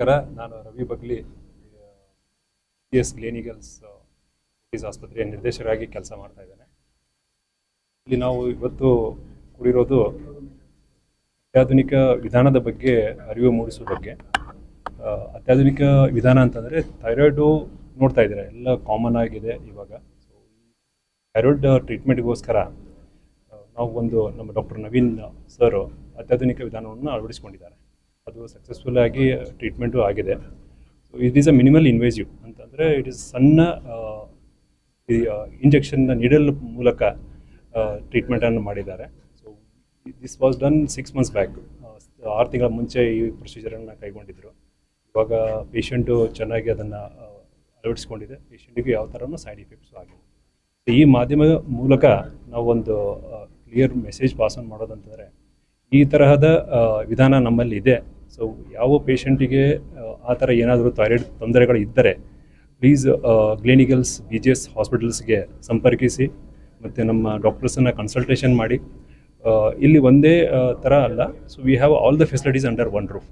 ನಮಸ್ಕಾರ. ನಾನು Ravi Bagli, PS clinicals ಆಸ್ಪತ್ರೆಯ ನಿರ್ದೇಶಕರಾಗಿ ಕೆಲಸ ಮಾಡ್ತಾ ಇದ್ದೇನೆ. ಇಲ್ಲಿ ನಾವು ಇವತ್ತು ಕೂಡಿರೋದು ಅತ್ಯಾಧುನಿಕ ವಿಧಾನದ ಬಗ್ಗೆ ಅರಿವು ಮೂಡಿಸುವ ಬಗ್ಗೆ. ಅತ್ಯಾಧುನಿಕ ವಿಧಾನ ಅಂತಂದರೆ ಥೈರಾಯ್ಡು ನೋಡ್ತಾ ಇದ್ದಾರೆ, ಎಲ್ಲ ಕಾಮನ್ ಆಗಿದೆ ಇವಾಗ. ಸೊ ಥೈರಾಯ್ಡ್ ಟ್ರೀಟ್ಮೆಂಟ್ಗೋಸ್ಕರ ನಾವು ನಮ್ಮ ಡಾಕ್ಟರ್ ನವೀನ್ ಸರ್ ಅತ್ಯಾಧುನಿಕ ವಿಧಾನವನ್ನು ಅಳವಡಿಸ್ಕೊಂಡಿದ್ದಾರೆ. ಅದು ಸಕ್ಸಸ್ಫುಲ್ ಆಗಿ ಟ್ರೀಟ್ಮೆಂಟು ಆಗಿದೆ. So it is a minimal invasive ಅಂತಂದರೆ ಇಟ್ ಈಸ್ ಸಣ್ಣ ಇಂಜೆಕ್ಷನ್ನ ನೀಡಲ್ ಮೂಲಕ ಟ್ರೀಟ್ಮೆಂಟನ್ನು ಮಾಡಿದ್ದಾರೆ. So this was done 6 months back. 6 ತಿಂಗಳ ಮುಂಚೆ ಈ ಪ್ರೊಸೀಜರನ್ನು ಕೈಗೊಂಡಿದ್ದರು. ಇವಾಗ ಪೇಷಂಟು ಚೆನ್ನಾಗಿ ಅದನ್ನು ಅಳವಡಿಸ್ಕೊಂಡಿದೆ. ಪೇಷಂಟಿಗೆ ಯಾವ ಥರನೂ ಸೈಡ್ ಎಫೆಕ್ಟ್ಸು ಆಗಿದೆ. ಸೊ ಈ ಮಾಧ್ಯಮದ ಮೂಲಕ ನಾವು ಒಂದು ಕ್ಲಿಯರ್ ಮೆಸೇಜ್ ಪಾಸ್ ಆನ್ ಮಾಡೋದಂತಂದರೆ ಈ ತರಹದ ವಿಧಾನ ನಮ್ಮಲ್ಲಿ ಇದೆ. ಸೊ ಯಾವ ಪೇಷಂಟಿಗೆ ಆ ಥರ ಏನಾದರೂ ಥೈರಾಯ್ಡ್ ತೊಂದರೆಗಳು ಇದ್ದರೆ ಪ್ಲೀಸ್ ಕ್ಲಿನಿಕಲ್ಸ್ BGS ಹಾಸ್ಪಿಟಲ್ಸ್ಗೆ ಸಂಪರ್ಕಿಸಿ ಮತ್ತು ನಮ್ಮ ಡಾಕ್ಟರ್ಸನ್ನು ಕನ್ಸಲ್ಟೇಷನ್ ಮಾಡಿ. ಇಲ್ಲಿ ಒಂದೇ ಥರ ಅಲ್ಲ. So we have all the facilities under one roof.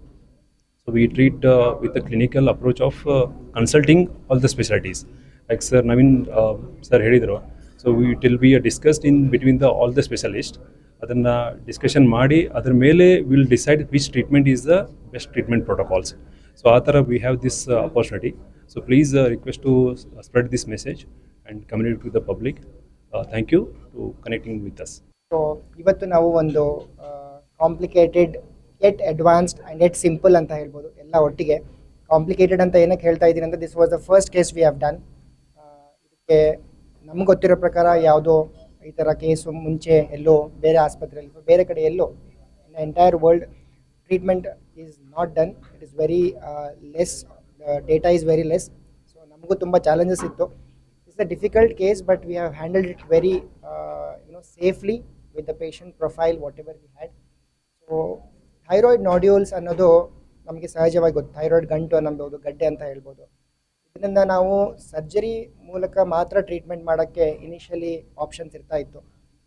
So we treat with a clinical approach of consulting all the specialities. Like sir Naveen sir ಹೇಳಿದರು. So it will be discussed in between all the specialist. ಅದನ್ನು discussion ಮಾಡಿ ಅದರ ಮೇಲೆ will decide which treatment is the best treatment protocols. So ಆ ಥರ we have this opportunity. So please request to spread this message and communicate to the public. Thank you to connecting with us. So ಇವತ್ತು ನಾವು ಒಂದು complicated at advanced and at simple ಅಂತ ಹೇಳ್ಬೋದು, ಎಲ್ಲ ಒಟ್ಟಿಗೆ. Complicated ಅಂತ ಏನಕ್ಕೆ ಹೇಳ್ತಾ ಇದ್ದೀನಿ ಅಂದರೆ this was the first case we have done. ಇದಕ್ಕೆ ನಮ್ಗೆ ಗೊತ್ತಿರೋ ಪ್ರಕಾರ ಯಾವುದೋ ಈ ಥರ ಕೇಸು ಮುಂಚೆ ಎಲ್ಲೋ ಬೇರೆ ಆಸ್ಪತ್ರೆಯಲ್ಲಿ ಬೇರೆ ಕಡೆ ಎಲ್ಲೋ in entire world treatment is not done. It is very less, data is very less. So ನಮಗೂ ತುಂಬ ಚಾಲೆಂಜಸ್ ಇತ್ತು. It's a difficult case but we have handled it very safely with the patient profile whatever we had. So thyroid nodules ಅನ್ನೋದು ನಮಗೆ ಸಹಜವಾಗಿ ಗೊತ್ತು. Thyroid ಗಂಟು ಅನ್ನಬಹುದು, ಗಡ್ಡೆ ಅಂತ ಹೇಳ್ಬೋದು. ಇದರಿಂದ ನಾವು ಸರ್ಜರಿ ಮೂಲಕ ಮಾತ್ರ ಟ್ರೀಟ್ಮೆಂಟ್ ಮಾಡೋಕ್ಕೆ ಇನಿಷಿಯಲಿ ಆಪ್ಷನ್ಸ್ ಇರ್ತಾ ಇತ್ತು.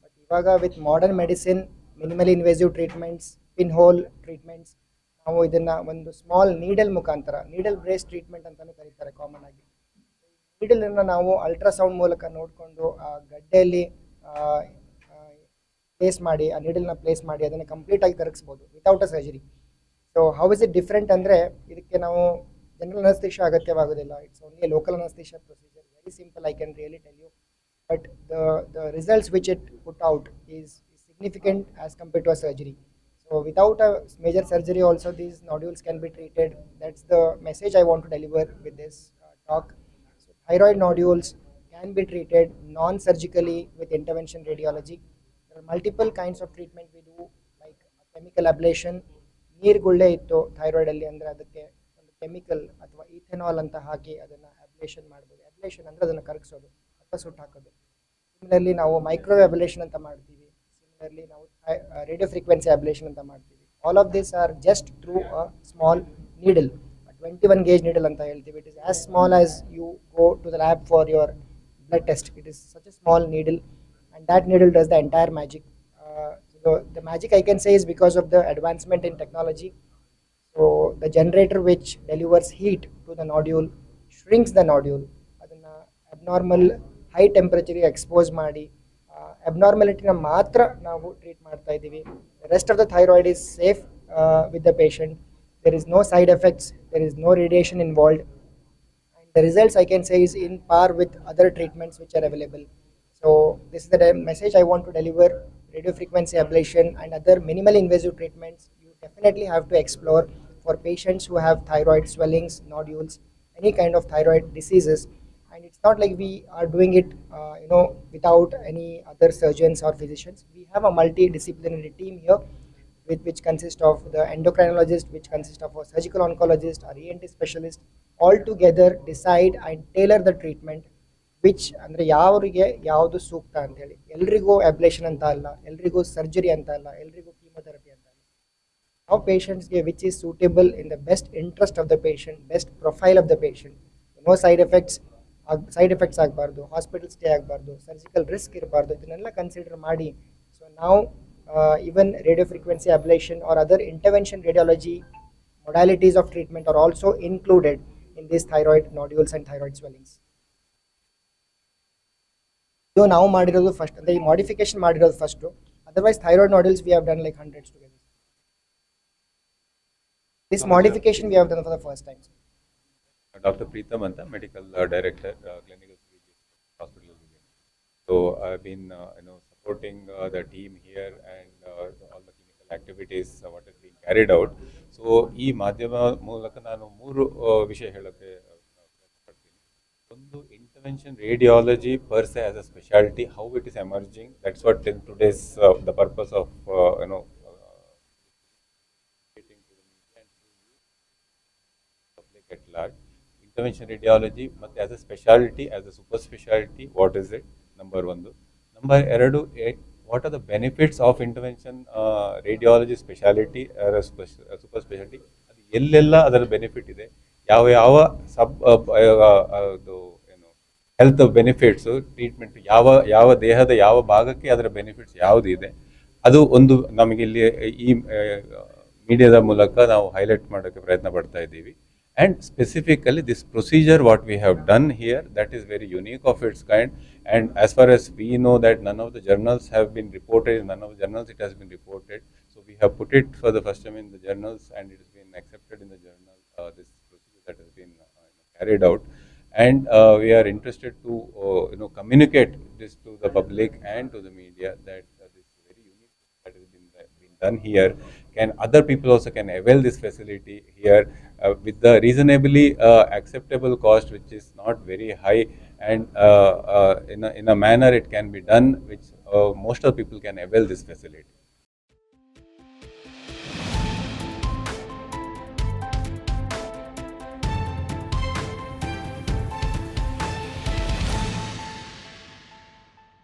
ಬಟ್ ಇವಾಗ with modern medicine, minimally invasive treatments, pinhole treatments, ನಾವು ಇದನ್ನು ಒಂದು ಸ್ಮಾಲ್ ನೀಡಲ್ ಮುಖಾಂತರ, ನೀಡಲ್ ಬ್ರೇಸ್ ಟ್ರೀಟ್ಮೆಂಟ್ ಅಂತಲೂ ಕರೀತಾರೆ ಕಾಮನ್ ಆಗಿ. ನೀಡಲನ್ನು ನಾವು ಅಲ್ಟ್ರಾಸೌಂಡ್ ಮೂಲಕ ನೋಡಿಕೊಂಡು ಆ ಗಡ್ಡೆಯಲ್ಲಿ ಪ್ಲೇಸ್ ಮಾಡಿ, ಆ ನೀಡಲ್ನ ಪ್ಲೇಸ್ ಮಾಡಿ ಅದನ್ನು ಕಂಪ್ಲೀಟಾಗಿ ಕರಗಿಸ್ಬೋದು without a surgery. So how is it different ಅಂದರೆ ಇದಕ್ಕೆ ನಾವು ಜನರಲ್ ಅನಸ್ತೇಷಿಯಾ ಅಗತ್ಯವಾಗೋದಿಲ್ಲ. It's only a local anaesthesia procedure. Very simple, I can really tell you. But the results which it put out is significant as compared to a surgery. So without a major surgery also these nodules can be treated. That's the message I want to deliver with this talk. So thyroid nodules can be treated non-surgically with intervention radiology. There are multiple kinds of treatment we do, like chemical ablation. ನೀರು ಗುಳ್ಳೆ ಇತ್ತು ಥೈರಾಯ್ಡಲ್ಲಿ ಅಂದರೆ ಅದಕ್ಕೆ ಒಂದು chemical ಅಥವಾ ಈಥೆನಾಲ್ ಅಂತ ಹಾಕಿ ಅದನ್ನು ablation ಮಾಡ್ಬೋದು. ಅಬ್ಲೇಷನ್ ಅಂದರೆ ಅದನ್ನು ಕರಗಿಸೋದು ಅಥವಾ ಸುಟ್ಟು ಹಾಕೋದು. ಸಿಮಿಲರ್ಲಿ ನಾವು ಮೈಕ್ರೋವೇವ್ ಅಬ್ಲೇಷನ್ ಅಂತ ಮಾಡ್ತೀವಿ. ಸಿಮಿಲರ್ಲಿ ನಾವು ರೇಡಿಯೋ ಫ್ರೀಕ್ವೆನ್ಸಿ ಅಬ್ಲೇಷನ್ ಅಂತ ಮಾಡ್ತೀವಿ. All of this are just through a small needle, 21 gauge needle ಅಂತ ಹೇಳ್ತೀವಿ. It is as small as you go to the lab for your blood test. It is such a small needle and that needle does the entire magic. So the magic I can say is because of the advancement in technology. So the generator which delivers heat to the nodule shrinks the nodule. Adanna abnormal high temperature expose ಮಾಡಿ abnormality na matra ನಾವು treat ಮಾಡ್ತಾ ಇದೀವಿ. The rest of the thyroid is safe with the patient. There is no side effects, there is no radiation involved, and the results I can say is in par with other treatments which are available. So this is the message I want to deliver. Radio frequency ablation and other minimal invasive treatments you definitely have to explore for patients who have thyroid swellings, nodules, any kind of thyroid diseases. And it's not like we are doing it without any other surgeons or physicians. We have a multidisciplinary team here which consists of the endocrinologist, which consists of a surgical oncologist, or ENT specialist. All together decide and tailor the treatment which ಅಂದರೆ ಯಾವರಿಗೆ ಯಾವುದು ಸೂಕ್ತ ಅಂತೇಳಿ. ಎಲ್ರಿಗೂ ablation ಅಂತ ಅಲ್ಲ, ಎಲ್ರಿಗೂ surgery ಅಂತ ಅಲ್ಲ, ಎಲ್ರಿಗೂ ಕೀಮೊಥೆರಪಿ ಅಂತ ಅಲ್ಲ. ಯಾವ ಪೇಷಂಟ್ಸ್ಗೆ which is suitable in the best interest of the patient, best profile of the patient. No side effects ಆಗಬಾರ್ದು, ಹಾಸ್ಪಿಟಲ್ ಸ್ಟೇ ಆಗಬಾರ್ದು, ಸರ್ಜಿಕಲ್ ರಿಸ್ಕ್ ಇರಬಾರ್ದು, ಇದನ್ನೆಲ್ಲ ಕನ್ಸಿಡರ್ ಮಾಡಿ. ಸೊ ನಾವು even radio frequency ablation or other intervention radiology modalities of treatment are also included in these thyroid nodules and thyroid swellings. ಇದು ನಾವು ಮಾಡಿರೋದು first, ಅಂದರೆ ಈ ಮಾಡಿಫಿಕೇಶನ್ ಮಾಡಿರೋದು first. Otherwise thyroid nodules we have done like hundreds together. This modification we have done for the first time. Dr. Preetham Anta, Medical Director, Clinical Hospital. So I've been supporting the team here and all the clinical activities what is being carried out. So ಈ ಮಾಧ್ಯಮ ಮೂಲಕ ನಾನು ಮೂರು ವಿಷಯ ಹೇಳೋಕ್ಕೆ ಪಡ್ತೀನಿ. ಒಂದು, intervention radiology per ಸೆ as a speciality, how it is emerging, that's what in today's the purpose of at large. Intervention radiology ಮತ್ತು as a specialty, as a super specialty, what is it? Number one. Number ಎರಡು, what are the benefits of intervention radiology specialty or a super specialty? ಅದು ಎಲ್ಲೆಲ್ಲ ಅದರ benefit ಇದೆ, ಯಾವ ಯಾವ ಸಬ್ health benefits, treatment ಯಾವ ದೇಹದ ಯಾವ ಭಾಗಕ್ಕೆ ಅದರ ಬೆನಿಫಿಟ್ಸ್ ಯಾವುದು ಇದೆ, ಅದು ಒಂದು ನಮಗೆ ಇಲ್ಲಿ ಈ ಮೀಡಿಯಾದ ಮೂಲಕ ನಾವು ಹೈಲೈಟ್ ಮಾಡೋಕ್ಕೆ ಪ್ರಯತ್ನ ಪಡ್ತಾ ಇದ್ದೀವಿ. And specifically this procedure what we have done here, that is very unique of its kind, and as far as we know that none of the journals have been reported, in none of the journals it has been reported, so we have put it for the first time in the journals and it has been accepted in the journal, this procedure that has been carried out, and we are interested to communicate this to the public and to the media that this very unique that has been done here. Can other people also can avail this facility here with the reasonably acceptable cost, which is not very high, and in a manner it can be done which most of the people can avail this facility.